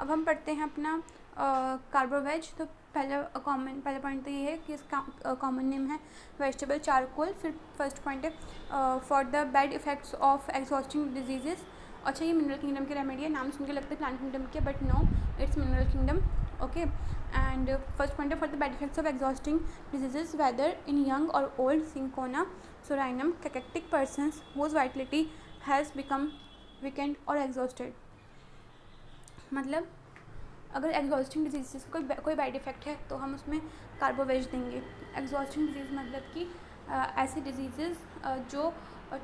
अब हम पढ़ते हैं अपना कार्बोवेज। तो पहला पॉइंट तो ये है कि इसका कॉमन नेम है वेजिटेबल चारकोल। फिर फर्स्ट पॉइंट है for the bad effects of exhausting diseases. अच्छा, ये मिनरल किंगडम की रेमेडी है, नाम सुन के लगता है प्लांट किंगडम के, but no, it's mineral kingdom. Okay, and first point है for the bad effects of exhausting diseases whether in young और old, cinchona, psorinum, cachectic persons whose vitality has become weakened और exhausted. मतलब अगर exhausting disease कोई bad effect है तो हम उसमें कार्बोवेज देंगे। एग्जॉस्टिंग डिजीज़ मतलब कि ऐसी डिजीज़ जो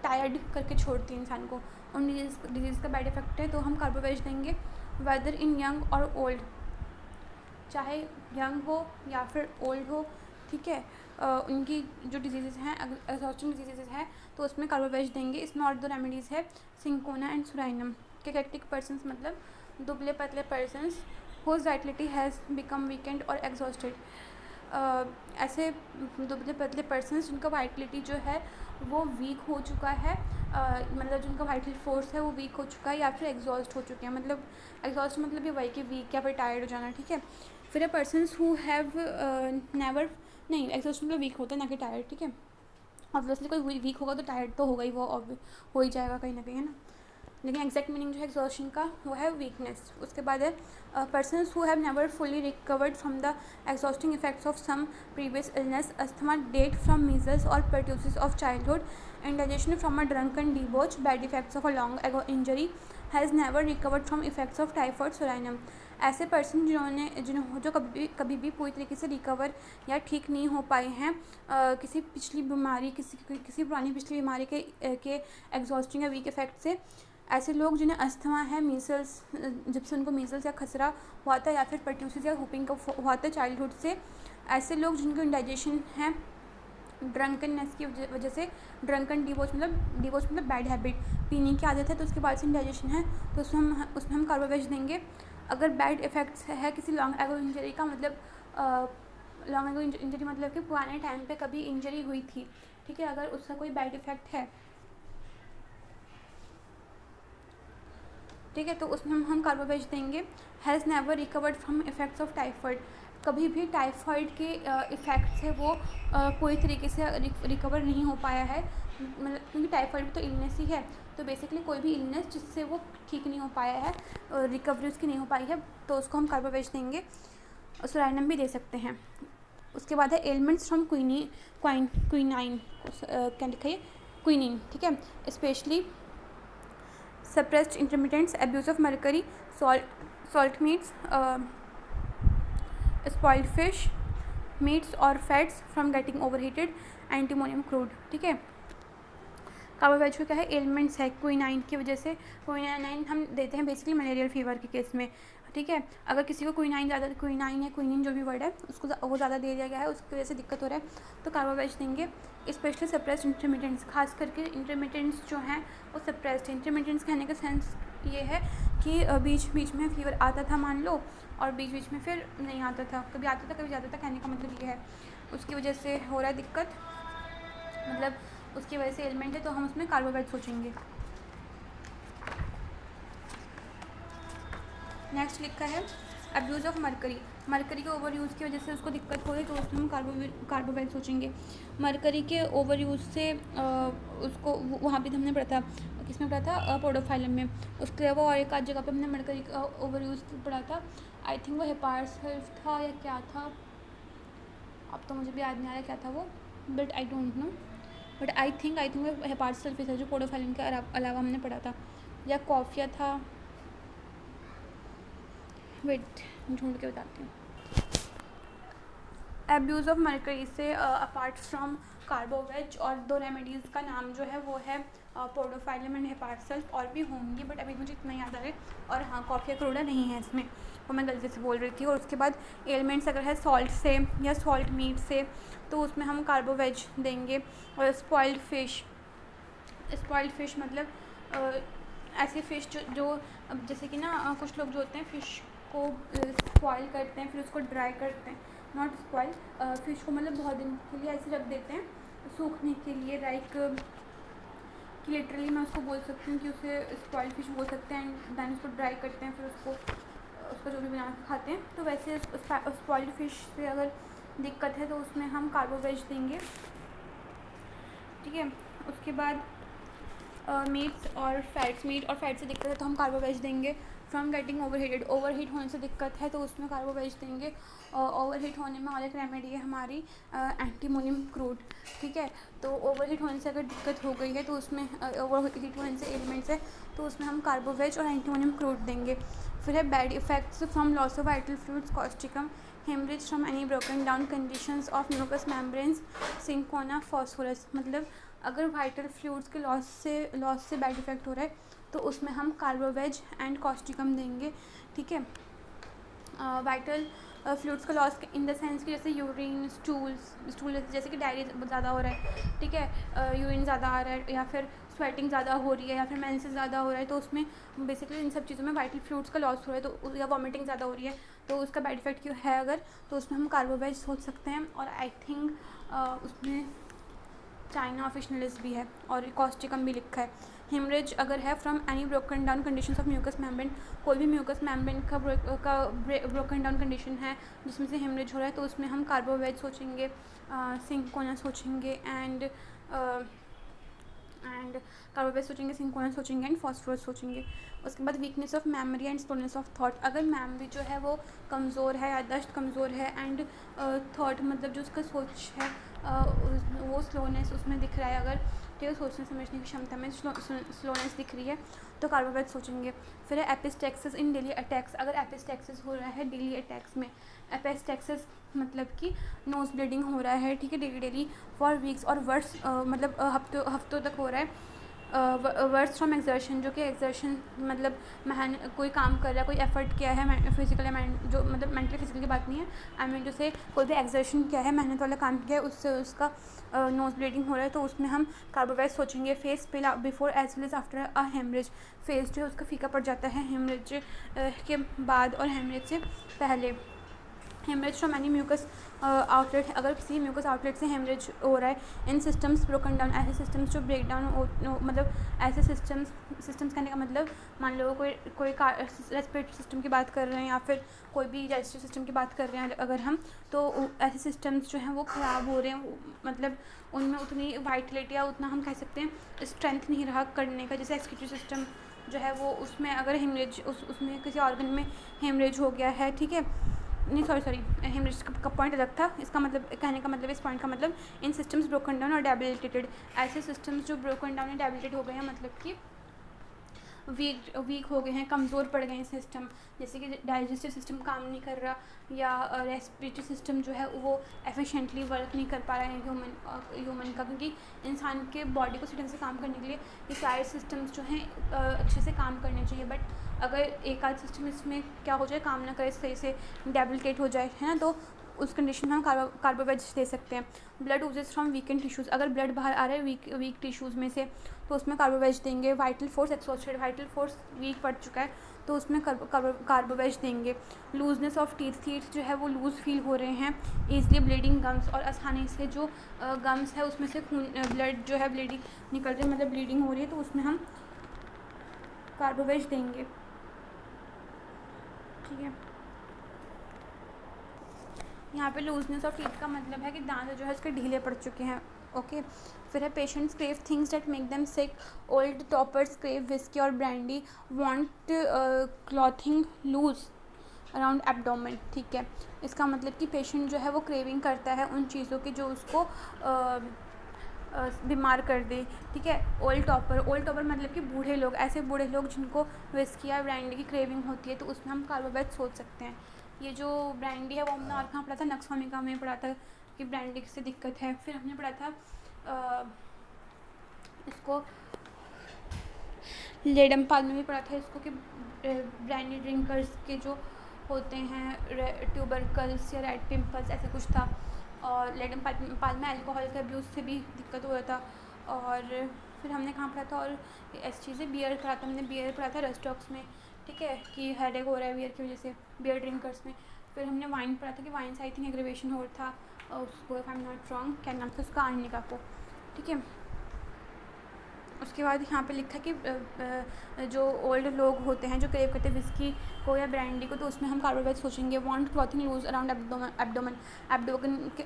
टायर्ड करके छोड़ती है इंसान को, उन डिजीज़ का बैड इफेक्ट है तो हम कार्बोवेज देंगे। वेदर इन यंग और ओल्ड, चाहे यंग हो या फिर ओल्ड हो, ठीक है, उनकी जो डिजीज़ हैं एग्जॉस्टिंग डिजीज़ हैं तो उसमें कार्बोवेज देंगे। इसमें और 2 रेमेडीज़ है, cinchona and psorinum. Cachectic persons मतलब दुबले पतले persons whose vitality has become weakened और एग्जॉस्टेड। ऐसे दुबले पतले पर्सन्स जिनका वाइटलिटी जो है वो वीक हो चुका है, मतलब जिनका वाइटल फोर्स है वो वीक हो चुका है या फिर एग्जॉस्ट हो चुके हैं। मतलब एग्जॉस्ट मतलब ये वही कि वीक या फिर टायर्ड हो जाना, ठीक है। फिर पर्सन्स हु हैव नेवर, नहीं, एग्जॉस्ट मतलब वीक होता है ना कि टायर्ड, ठीक है। ऑब्वियसली कोई वीक होगा तो टायर्ड तो होगा ही, वो हो ही जाएगा कहीं ना कहीं, है ना। लेकिन एग्जैक्ट मीनिंग जो है एग्जॉशन का वो है वीकनेस। उसके बाद है persons who have never fully recovered from the exhausting effects of some previous illness, asthma, date from measles और pertussis of childhood, indigestion from a drunken debauch, bad effects of a long ago injury, has never recovered from effects of typhoid, psorinum. ऐसे person जो कभी भी पूरी तरीके से recover या ठीक नहीं हो पाए हैं किसी पिछली बीमारी, किसी पुरानी पिछली बीमारी के एग्जॉस्टिंग या वीक इफेक्ट से। ऐसे लोग जिन्हें अस्थमा है, मीसल्स, जब से उनको मीसल्स या खसरा हुआ था, या फिर परट्यूसिस या हुपिंग का हुआ था चाइल्डहुड से। ऐसे लोग जिनको इंडाइजेशन है ड्रंकननेस की वजह से, ड्रंकन डिवोच मतलब बैड हैबिट, पीने की आदत है तो उसके बाद से इंडाइजेशन है तो उसमें हम कार्बोवेज देंगे। अगर बैड इफेक्ट्स है किसी लॉन्ग एगो इंजरी का, मतलब लॉन्ग एगो इंजरी मतलब कि पुराने टाइम पे कभी इंजरी हुई थी, ठीक है, अगर उसका कोई बैड इफेक्ट है, ठीक है, तो उसमें हम कार्बोवेज देंगे। Has never recovered from effects of typhoid, कभी भी टाइफॉइड के इफ़ेक्ट से वो पूरी तरीके से रिकवर नहीं हो पाया है, मतलब क्योंकि टाइफॉइड भी तो इलनेस ही है, तो बेसिकली कोई भी इलनेस जिससे वो ठीक नहीं हो पाया है, रिकवरी उसकी नहीं हो पाई है, तो उसको हम कार्बोवेज देंगे। सोराइनम भी दे सकते हैं। उसके बाद है एलिमेंट्स फ्रॉम क्विनाइन, क्या लिखा है, क्विनिन, ठीक है, specially suppressed intermittents, abuse of mercury, salt meats, spoiled fish, meats or fats from getting overheated, antimonium crude, ठीक है। कार्बोवेज का क्या है, एलिमेंट्स है क्विनाइन की वजह से। क्विनाइन हम देते हैं बेसिकली मलेरियल फीवर के केस में, ठीक है। अगर किसी को क्विनाइन या क्विनिन जो भी वर्ड है उसको वो ज़्यादा दे दिया गया है, उसकी वजह से दिक्कत हो रहा है तो कार्बोवेज देंगे। स्पेशली सप्रेस्ड इंटरमीडिएंट्स, खास करके इंटरमीडिएंट्स जो हैं वो सप्रेस्ड। इंटरमीडिएंट्स कहने का सेंस ये है कि बीच बीच में फीवर आता था मान लो, और बीच बीच में फिर नहीं आता था, कभी आता था कभी जाता था, कहने का मतलब ये है उसकी वजह से हो रहा है दिक्कत, मतलब उसकी वजह से एलिमेंट है तो हम उसमें कार्बोवेज सोचेंगे। नेक्स्ट लिखा है अब्यूज़ ऑफ मरकरी के ओवर यूज़ की वजह से उसको दिक्कत हो रही तो उसमें हम कार्बोवेज सोचेंगे। मरकरी के ओवर यूज़ से उसको वहाँ भी हमने पढ़ा था, किसमें पढ़ा था, पोडोफाइलम में। उसके अलावा और एक आध जगह पे हमने मरकरी का ओवर यूज़ पढ़ा था, आई थिंक वो हेपारसल्फ था या क्या था, अब तो मुझे भी याद नहीं आ रहा क्या था वो, but I don't know, but I think वो हेपारसल्फ था जो पोडोफाइलम के अलावा हमने पढ़ा था, या कॉफिया था, वेट ढूंढ के बताती हूँ। एब्यूज़ ऑफ मरकरी से अपार्ट फ्रॉम कार्बोवेज और 2 रेमेडीज़ का नाम जो है वो है पोडोफाइलम एंड हेपारसल्फ, और भी होंगी बट अभी मुझे इतना याद आ रहा है। और हाँ, कॉफिया क्रोडा नहीं है इसमें, वो मैं गलती से बोल रही थी। और उसके बाद एलिमेंट्स अगर है सॉल्ट से या सॉल्ट मीट से तो उसमें हम कार्बोवेज देंगे। और स्पॉइल्ड फिश मतलब ऐसी फ़िश जो जैसे कि ना कुछ लोग जो होते हैं फ़िश को स्पॉइल करते हैं फिर उसको ड्राई करते हैं, नॉट स्पॉइल, फ़िश को मतलब बहुत दिन के लिए ऐसे रख देते हैं सूखने के लिए, लाइक कि लिटरली मैं उसको बोल सकती हूँ कि उसे स्पॉइल फ़िश बोल सकते हैं, एंड दैन उसको ड्राई करते हैं फिर उसको उसका जो भी बना के खाते हैं। तो वैसे स्पॉइल्ड फिश से अगर दिक्कत है तो उसमें हम कार्बो वेज देंगे, ठीक है। उसके बाद मीट और फैट से दिक्कत है तो हम कार्बो वेज देंगे। फ्रॉम गेटिंग ओवरहीट होने से दिक्कत है तो उसमें कार्बो वेज देंगे। ओवरहीट होने में और एक रेमेडी है हमारी एंटीमोनियम क्रूड, ठीक है। तो ओवरहीट होने से अगर दिक्कत हो गई है तो उसमें ओवरहीट होने से एलिमेंट्स है तो उसमें हम कार्बो वेज और एंटीमोनियम क्रूड देंगे। फिर है bad effects from loss of vital fluids, causticum, haemorrhage from any broken down conditions of mucous membranes, cinchona, phosphorus. मतलब अगर वाइटल फ्लूइड्स के लॉस से बैड इफेक्ट हो रहा है तो उसमें हम कार्बोवेज एंड कॉस्टिकम देंगे, ठीक है। वाइटल फ्लूइड्स का लॉस इन द सेंस कि जैसे यूरिन, स्टूल जैसे कि डायरिया ज़्यादा हो रहा है, ठीक है, यूरिन ज़्यादा आ रहा है या फिर स्वेटिंग ज़्यादा हो रही है या फिर मेंसेस ज़्यादा हो रहा है तो उसमें बेसिकली इन सब चीज़ों में वाइटल फ्लूइड्स का लॉस हो रहा है तो या वॉमिटिंग ज़्यादा हो रही है तो उसका बैड इफेक्ट क्यों है अगर, तो उसमें हम कार्बोवेज सोच सकते हैं। और आई थिंक उसमें चाइना ऑफिशनलिस भी है और कॉस्टिकम भी लिखा है। हेमरेज अगर है from any broken down condition of mucous membrane, कोई भी म्यूकस मेम्ब्रेन का ब्रोकन डाउन कंडीशन है जिसमें से हेमरेज हो रहा है तो उसमें हम कार्बोवेज सोचेंगे, सिंकोना सोचेंगे एंड कार्बोवेज सोचेंगे, सिंकोना सोचेंगे एंड फॉस्फोरस सोचेंगे। उसके बाद weakness of memory and slowness of thought, अगर मेमोरी जो है वो कमज़ोर है, याददाश्त कमज़ोर है एंड थॉट मतलब जो उसका सोच है वो स्लोनेस उसमें दिख रहा है, अगर ठीक है सोचने समझने की क्षमता में स्लोनेस दिख रही है तो कार्बोवेज सोचेंगे। फिर है एपिस्टेक्सिस इन डेली अटैक्स, अगर एपिस्टेक्सिस हो रहा है डेली अटैक्स में, एपिस्टेक्सिस मतलब कि नोज़ ब्लीडिंग हो रहा है, ठीक है, डेली फॉर वीक्स और वर्स मतलब हफ्तों तक हो रहा है, वर्स फ्रॉम एक्सर्शन, जो कि एक्सर्शन मतलब कोई काम कर रहा है, कोई एफर्ट किया है फिजिकल जो मतलब मेंटली फिजिकल की बात नहीं है, आई मीन जैसे कोई भी एक्सर्शन किया है, मेहनत वाला काम किया है, उससे उसका नोज़ ब्लीडिंग हो रहा है तो उसमें हम कार्बोवेज सोचेंगे। Face pale before as well as after a haemorrhage, face जो है उसका फीका पड़ जाता है हेमरेज के बाद और हेमरेज से पहले। Haemorrhage from any mucous outlet, अगर किसी म्यूकस आउटलेट से हेमरेज हो रहा है इन सिस्टम्स ब्रोकन डाउन, ऐसे सिस्टम्स जो ब्रेक डाउन मतलब ऐसे सिस्टम्स कहने का मतलब मान लो कोई रेस्पिरेटरी सिस्टम की बात कर रहे हैं या फिर कोई भी डाइजेस्टिव सिस्टम की बात कर रहे हैं अगर हम, तो ऐसे सिस्टम्स जो हैं वो ख़राब हो रहे हैं, मतलब उनमें उतनी वाइटलिटी या उतना हम कह सकते हैं स्ट्रेंथ नहीं रहा करने का, जैसे एक्सक्रीटरी सिस्टम जो है वो उसमें अगर हेमरेज उसमें किसी ऑर्गन में हेमरेज हो गया है, ठीक है, नहीं सॉरी हेमरेज का पॉइंट अलग था, इसका मतलब कहने का मतलब इस पॉइंट का मतलब इन सिस्टम्स ब्रोकन डाउन और डेबिलिटेटेड, ऐसे सिस्टम्स जो ब्रोकन डाउन या डेबिलिटेड हो गए हैं मतलब कि वीक हो गए हैं, कमज़ोर पड़ गए हैं सिस्टम, जैसे कि डाइजेस्टिव सिस्टम काम नहीं कर रहा या रेस्पिरेटरी सिस्टम जो है वो एफिशिएंटली वर्क नहीं कर पा रहा है ह्यूमन का, क्योंकि इंसान के बॉडी को सही ढंग से काम करने के लिए ये सारे सिस्टम्स जो हैं अच्छे से काम करने चाहिए, बट अगर एक आध सिस्टम इसमें क्या हो जाए काम ना करे सही से डेबिलिटेट हो जाए, है ना, तो उस कंडीशन में हम कार्बोवेज दे सकते हैं। Blood uses from weekend tissues, अगर ब्लड बाहर आ रहा है वीक टिश्यूज़ में से तो उसमें कार्बोवेज देंगे। Vital force exhausted, vital force week पड़ चुका है तो उसमें कार्बोवेज देंगे। लूजनेस ऑफ टीथ जो है वो लूज़ फील हो रहे हैं, ईजली ब्लीडिंग गम्स, और आसानी से जो गम्स है उसमें से खून ब्लड जो है ब्लीडिंग निकल रही है मतलब ब्लीडिंग हो रही है तो उसमें हम कार्बोवेज देंगे, ठीक है। यहाँ पे लूजनेस ऑफ टीथ का मतलब है कि दांत जो है उसके ढीले पड़ चुके हैं, ओके। फिर है patients crave things that make them sick, old topers crave whisky और brandy, want clothing loose around abdomen, ठीक है। इसका मतलब कि पेशेंट जो है वो क्रेविंग करता है उन चीज़ों की जो उसको बीमार कर दे, ठीक है। ओल्ड टॉपर मतलब कि बूढ़े लोग, ऐसे बूढ़े लोग जिनको विस्की या ब्रांडी की क्रेविंग होती है तो उसमें हम कार्बोवेज सोच सकते हैं। ये जो ब्रांडी है वो हमने और कहाँ पढ़ा था, नक्सवामिका में पढ़ा था कि ब्रांडी से दिक्कत है। फिर हमने पढ़ा था इसको लेडमपाल में भी पढ़ा था इसको कि ब्रांडी ड्रिंकर्स के जो होते हैं ट्यूबरकल्स या रेड पिम्पल्स ऐसा कुछ था, और लेडमपाल में अल्कोहल के अब्यूज़ से भी दिक्कत हो रहा था। और फिर हमने कहाँ पढ़ा था और ऐसी चीज़ें बियर पढ़ा था, हमने बियर पढ़ा था रेस्टॉक्स में, ठीक है, कि हेडेक हो रहा है बियर की वजह से बियर ड्रिंकर्स में। फिर हमने वाइन पढ़ा था कि वाइन से आई थिंक एग्रीवेशन हो रहा था उसको, if I am not wrong, क्या नाम था उसका, आर्निका को, ठीक है। उसके बाद यहाँ पे लिखा है कि जो ओल्ड लोग होते हैं जो क्रेव करते हैं विस्की को या ब्रांडी को, तो उसमें हम कार्बोवेज सोचेंगे। Want clothing loose around abdomen,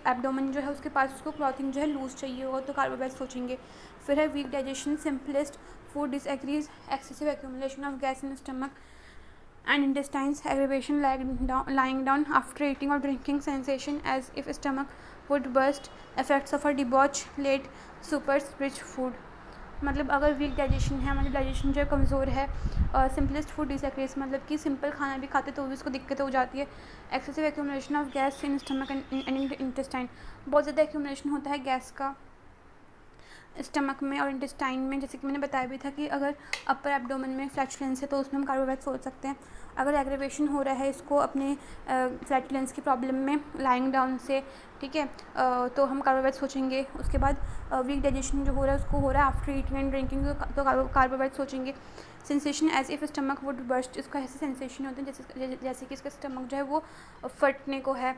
abdomen जो है उसके पास उसको क्लॉथिंग जो है लूज चाहिए होगा, तो कार्बोवेज सोचेंगे। फिर है weak digestion, simplest food disagrees, excessive accumulation of gas in stomach and intestines, aggravation lying down after eating or drinking, sensation as if stomach would burst, effects of a debauch, late supers, rich food। मतलब अगर weak digestion है, मतलब digestion जो है कमज़ोर है, simplest food disagrees मतलब कि सिंपल खाना भी खाते तो भी उसको दिक्कत हो जाती है। Excessive accumulation of gas in stomach and intestine, बहुत ज़्यादा एक्यूमुलेशन होता है गैस का स्टमक में और इंटेस्टाइन में, जैसे कि मैंने बताया भी था कि अगर अपर एब्डोमेन में फ्लैचुलेंस है तो उसमें हम कार्बोवेज सोच सकते हैं। अगर एग्रेवेशन हो रहा है इसको अपने फ्लैचुलेंस की प्रॉब्लम में लाइंग डाउन से, ठीक है, तो हम कार्बोवेज सोचेंगे। उसके बाद वीक डाइजेशन जो हो रहा है उसको हो रहा है आफ्टर ईटिंग एंड ड्रिंकिंग, तो कार्बोवेज सोचेंगे। Sensation as if stomach would burst, इसका ऐसे सेंसेशन होते हैं जैसे कि इसका स्टमक जो है वो फटने को है।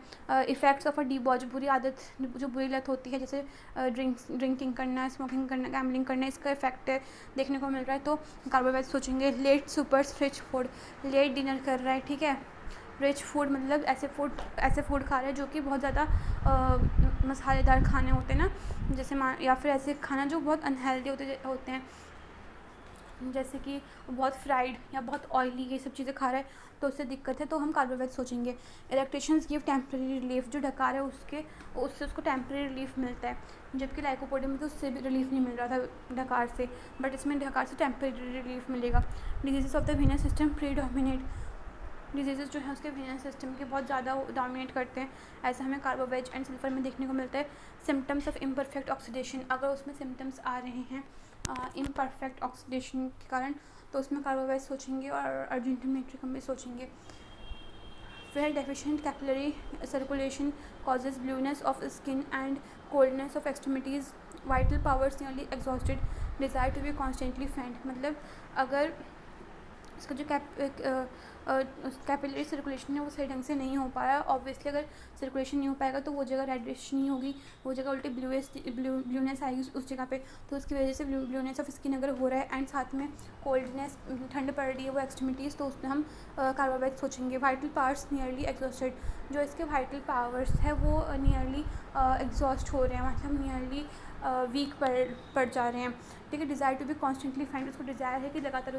इफ़ेक्ट्स ऑफ अ डिबॉच, बुरी आदत जो बुरी लत होती है, जैसे ड्रिंकिंग करना, स्मोकिंग करना, गैम्बलिंग करना, इसका इफेक्ट देखने को मिल रहा है, तो कार्बोवेज सोचेंगे। Late suppers rich food, late dinner कर रहा है, ठीक है। रिच फूड मतलब ऐसे फूड खा रहे हैं जो कि बहुत ज़्यादा मसालेदार खाने होते हैं ना, जैसे या फिर ऐसे खाना जो बहुत अनहेल्दी होते हैं, जैसे कि बहुत फ्राइड या बहुत ऑयली, ये सब चीज़ें खा रहा है तो उससे दिक्कत है, तो हम कार्बोवेज सोचेंगे। इलेक्ट्रिशियंस गिव टेम्प्रेरी रिलीफ, जो डकार है उससे उसको टेम्प्रेरी रिलीफ मिलता है, जबकि लाइकोपोडियम में तो उससे भी रिलीफ नहीं मिल रहा था डकार से, बट इसमें डकार से टेम्प्रेरी रिलीफ मिलेगा। Disease of the venous system predominate, disease जो है उसके वीनस सिस्टम के बहुत ज़्यादा डोमिनेट करते हैं, ऐसा हमें कार्बोवेज एंड सल्फर में देखने को मिलता है। सिम्टम्स ऑफ इम्परफेक्ट ऑक्सीडेशन, अगर उसमें सिम्टम्स आ रहे हैं इम्परफेक्ट ऑक्सीडेशन के कारण, तो उसमें कार्बोवेज सोचेंगे और अर्जेंटिन मेट्रिकम भी सोचेंगे। फिर deficient capillary circulation causes blueness of skin and coldness of extremities, vital powers nearly exhausted, desire to be constantly fanned, मतलब अगर इसका जो कैपिलरी सर्कुलेशन है वो सही ढंग से नहीं हो पाया, ऑब्वियसली अगर सर्कुलेशन नहीं हो पाएगा तो वो जगह रेडिश नहीं होगी, वो जगह उल्टी ब्लूनेस आएगी उस जगह पे, तो उसकी वजह से ब्लूनेस ऑफ स्किन अगर हो रहा है एंड साथ में कोल्डनेस, ठंड पड़ रही है वो एक्सट्रीमिटीज़, तो उसमें हम कार्बोवेज सोचेंगे। वाइटल पावर्स नियरली एग्जॉस्टेड, जो इसके वाइटल पावर्स है वो नियरली एग्जॉस्ट हो रहे हैं, मतलब नियरली वीक पड़ जा रहे हैं, ठीक है। Desire to be constantly fanned, उसको डिज़ायर है कि लगातार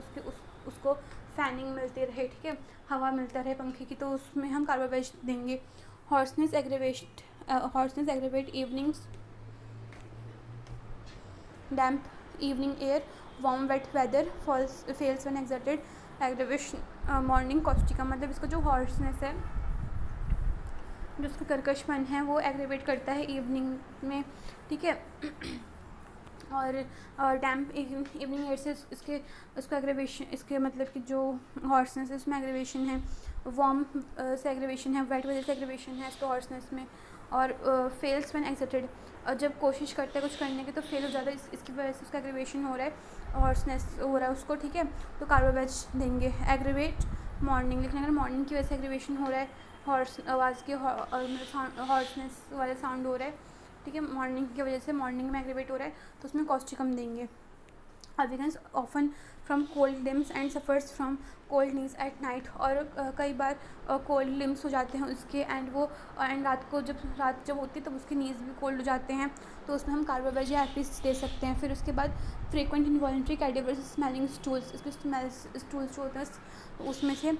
उसको फैनिंग मिलती रहे, ठीक है, हवा मिलता रहे पंखे की, तो उसमें हम कार्बोवेज देंगे। Hoarseness aggravate evenings, damp evening air, warm wet weather, fails when exerted, aggravation morning causticum, मतलब इसका जो हॉर्सनेस है, जो उसका कर्कशपन है वो एग्रेवेट करता है इवनिंग में, ठीक है। और डैम्प इवनिंग एयर से उसका एग्रेवेशन, इसके मतलब कि जो हॉर्सनेस है उसमें एग्रेवेशन है, वार्म से एग्रेवेशन है, वेट वजह से एग्रेवेशन है इसके हॉर्सनेस में, और फेल्स व्हेन एक्सर्टेड, और जब कोशिश करते हैं कुछ करने की तो फेल हो जाता है, इसकी वजह से उसका एग्रेवेशन हो रहा है, हॉर्सनेस हो रहा है उसको, ठीक है, तो कार्बोवेज देंगे। एग्रेवेट मॉर्निंग, लेकिन अगर मॉर्निंग की वजह से एग्रेवेशन हो रहा है, हॉर्स आवाज़ के हॉर्सनेस वाला साउंड हो रहा है, ठीक है, मॉर्निंग की वजह से मॉर्निंग में एग्रेवेट हो रहा है, तो उसमें कॉस्टिकम देंगे। Awakens often from cold limbs and suffers from cold knees at night, और कई बार कोल्ड लिम्स हो जाते हैं उसके, एंड रात जब होती है तब उसके नीज भी कोल्ड हो जाते हैं, तो उसमें हम कार्बोवेज या एपिस दे सकते हैं। फिर उसके बाद frequent involuntary cadavers smelling stools, इसके स्टूल्स जो होते हैं उसमें से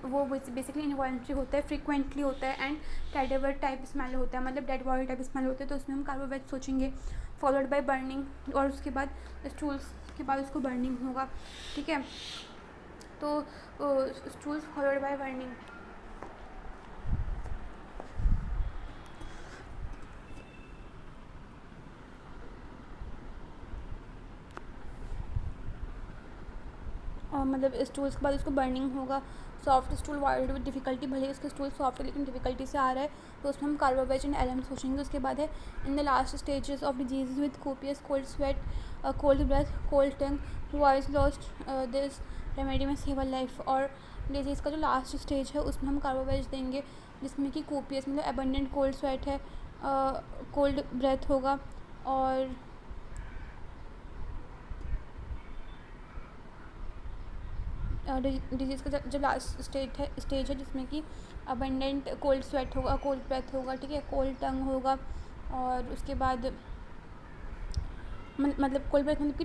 वो बेसिकली इनवॉलंटरी होता है, फ्रीक्वेंटली होता है, एंड कैडेवर टाइप स्मेल होता है, मतलब डेड बॉडी टाइप स्मेल होते हैं, तो उसमें हम कार्बोवेज सोचेंगे। फॉलोड बाय बर्निंग, और उसके बाद स्टूल्स के बाद उसको बर्निंग होगा, ठीक है, तो स्टूल्स फॉलोड बाय बर्निंग। मतलब स्टूल्स के बाद उसको बर्निंग होगा। Soft stool wild with difficulty, भले ही उसका स्टूल सॉफ्ट है लेकिन डिफ़िकल्टी से आ रहा है, तो उसमें हम कार्बोवेज एंड एलम सोचेंगे। उसके बाद है in the last stages of disease with copious cold sweat, cold breath, cold tongue, voice lost, this remedy may save a life, और डिजीज़ का जो लास्ट स्टेज है उसमें हम कार्बोवेज देंगे, जिसमें कि कोपियस मतलब एबंडेंट कोल्ड स्वेट है, कोल्ड ब्रेथ होगा, और डिजीज़ का जब लास्ट स्टेज है जिसमें कि अबंडेंट कोल्ड स्वेट होगा, कोल्ड ब्रेथ होगा, ठीक है, कोल्ड टंग होगा, और उसके बाद मतलब कोल्ड ब्रेथ मतलब कि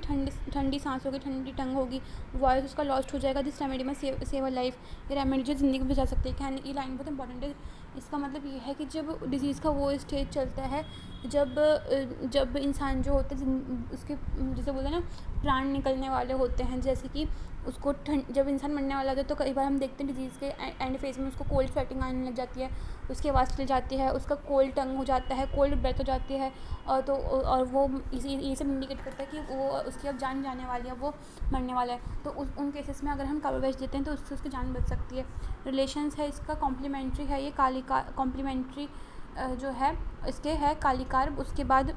ठंडी सांस होगी, ठंडी टंग होगी, वॉइस उसका लॉस्ट हो जाएगा। This remedy may save a life, ये रेमेडी जो ज़िंदगी बचा सकती है। कहने ये लाइन बहुत इंपॉर्टेंट है। इसका मतलब ये है कि जब डिजीज़ का वो स्टेज चलता है जब इंसान जो होते हैं उसके जैसे बोलते हैं ना प्राण निकलने वाले होते हैं, जैसे कि उसको जब इंसान मरने वाला होता है तो कई बार हम देखते हैं डिजीज़ के एंड फेज में उसको कोल्ड स्वेटिंग आने लग जाती है, उसकी आवाज़ चली जाती है, उसका कोल्ड टंग हो जाता है, कोल्ड ब्रेथ हो जाती है, और वो ये सब इंडिकेट करता है कि वो उसकी अब जान जाने वाली है, वो मरने वाला है। तो उन केसेस में अगर हम कार्बोवेज देते हैं तो उससे उसकी जान बच सकती है। रिलेशंस है इसका कॉम्प्लीमेंट्री है, ये कॉम्प्लीमेंट्री जो है इसके है काली कार्ब। उसके बाद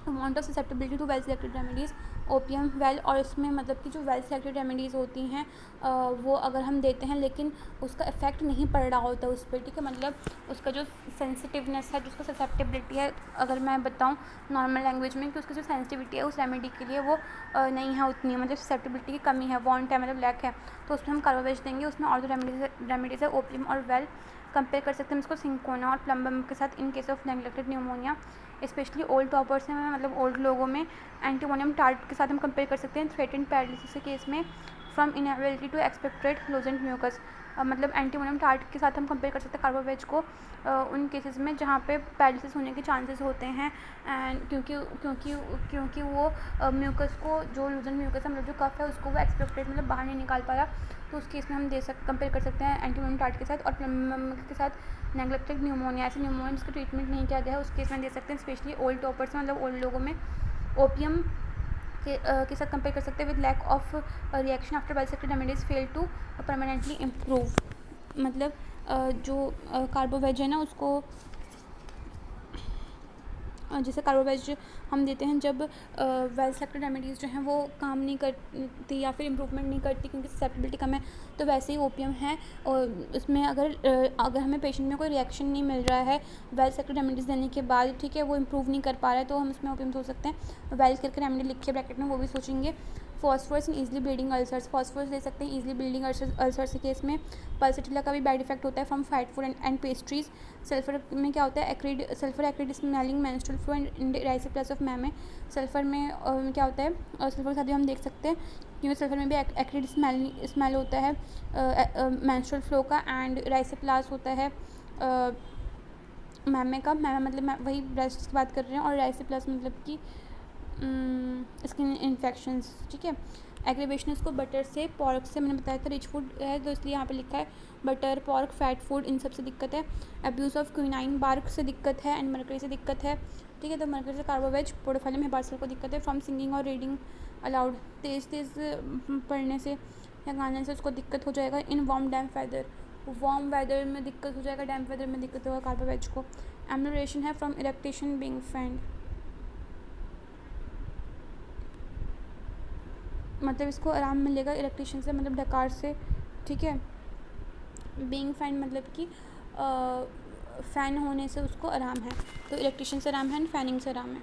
amount of susceptibility to well selected remedies, opium well, और इसमें मतलब कि जो वेल सिलेक्टेड रेमेडीज़ होती हैं वो अगर हम देते हैं लेकिन उसका इफ़ेक्ट नहीं पड़ रहा होता उस पर, ठीक है, मतलब उसका जो सेंसिटिवनेस है, जिसको ससेप्टेबिलिटी है, अगर मैं बताऊँ नॉर्मल लैंग्वेज में कि उसकी जो सेंसिटिविटी है उस रेमेडी के लिए वो नहीं है उतनी, मतलब ससेप्टेबिलिटी की कमी है, वांट है, मतलब लैक है, तो उसमें हम कार्बोवेज देंगे। उसमें और जो रेमेडीज़ है ओपियम और वेल कंपेयर कर सकते हैं इसको सिंकोना और प्लम्बम के साथ in case of neglected pneumonia, specially old toppers में, मतलब ओल्ड लोगों में। एंटीमोनियम टार्ट के साथ हम कंपेयर कर सकते हैं थ्रेटेंड पैरालिसिस के केस में from inability to expectorate loosened mucus, मतलब एंटीमोनियम टार्ट के साथ हम कंपेयर कर सकते हैं कार्बोवेज को उन केसेस में जहाँ पे पैरालिसिस होने के चांसेस होते हैं, एंड क्योंकि वो म्यूकस को, जो लूजेंट म्यूकस है, मतलब जो कफ है उसको वो एक्सपेक्टेड मतलब बाहर नहीं निकाल पा रहा, तो उस केस में हम कंपेयर कर सकते हैं एंटीमोनियम टार्ट के साथ। और प्लम्बम के साथ नेग्लेक्टेड न्यूमोनिया, ऐसे न्यूमोनिया जिसका ट्रीटमेंट नहीं किया गया है उस केस में दे सकते हैं, स्पेशली ओल्ड टॉपर्स में, मतलब ओल्ड लोगों में। ओपियम के साथ कंपेयर कर सकते हैं with lack of reaction after well selected remedies fail to permanently improve, मतलब जो कार्बोवेज है ना उसको जैसे कार्बोवेज हम देते हैं जब वेल सिलेक्टेड रेमेडीज़ जो हैं वो काम नहीं करती या फिर इम्प्रूवमेंट नहीं करती क्योंकि ससेप्टेबिलिटी कम है, तो वैसे ही ओपियम है, और उसमें अगर हमें पेशेंट में कोई रिएक्शन नहीं मिल रहा है वेल सिलेक्टेड रेमेडीज़ देने के बाद, ठीक है, वो इम्प्रूव नहीं कर पा रहा है, तो हम उसमें ओपियम सोच सकते हैं। वेल करके रेमेडी लिखे ब्रैकेट में, वो भी सोचेंगे। Phosphorus in easily bleeding ulcers, phosphorus ले सकते हैं ईजिली ब्लीडिंग अल्सर्स के केस में। पल्सेटिला का भी बैड इफेक्ट होता है from fried food and pastries. Sulphur में क्या होता है, sulphur acrid smelling menstrual flow and erysipelas of mammae. Sulphur में क्या होता है, सल्फर के साथ भी हम देख सकते हैं क्योंकि सल्फर में भी एक्रिड स्मेल होता है मेंस्ट्रुअल फ्लो का, एंड राइसिप्लास होता है मैमे का। मैमे मतलब वही ब्रेस्ट की बात कर रहे हैं, और राइसिप्लस मतलब कि स्किन इन्फेक्शंस, ठीक है। एग्रीवेशन इसको बटर से, पॉर्क से, मैंने बताया था रिच फूड है तो इसलिए यहाँ पे लिखा है बटर, पॉर्क, फैट फूड, इन सब से दिक्कत है। अब्यूज़ ऑफ क्विनाइन बार्क से दिक्कत है, एंड मरकरी से दिक्कत है, ठीक है। तो मरकरी से कार्बोवेज, पोर्टोफाइलम हेपार्सल को दिक्कत है फ्रॉम सिंगिंग और रीडिंग अलाउड, तेज़ पढ़ने से या गाने से उसको दिक्कत हो जाएगा। In warm damp weather, warm weather में दिक्कत हो जाएगा, डैम्प वेदर में दिक्कत होगा कार्बोवेज को। एम्यूरेशन है फ्रॉम इरेक्टेशन बीइंग फैंड, मतलब इसको आराम मिलेगा इरेक्टेशन से, मतलब डकार से, ठीक है। बीइंग फैन मतलब कि फ़ैन होने से उसको आराम है, तो इरेक्टेशन से आराम है एंड फैनिंग से आराम है।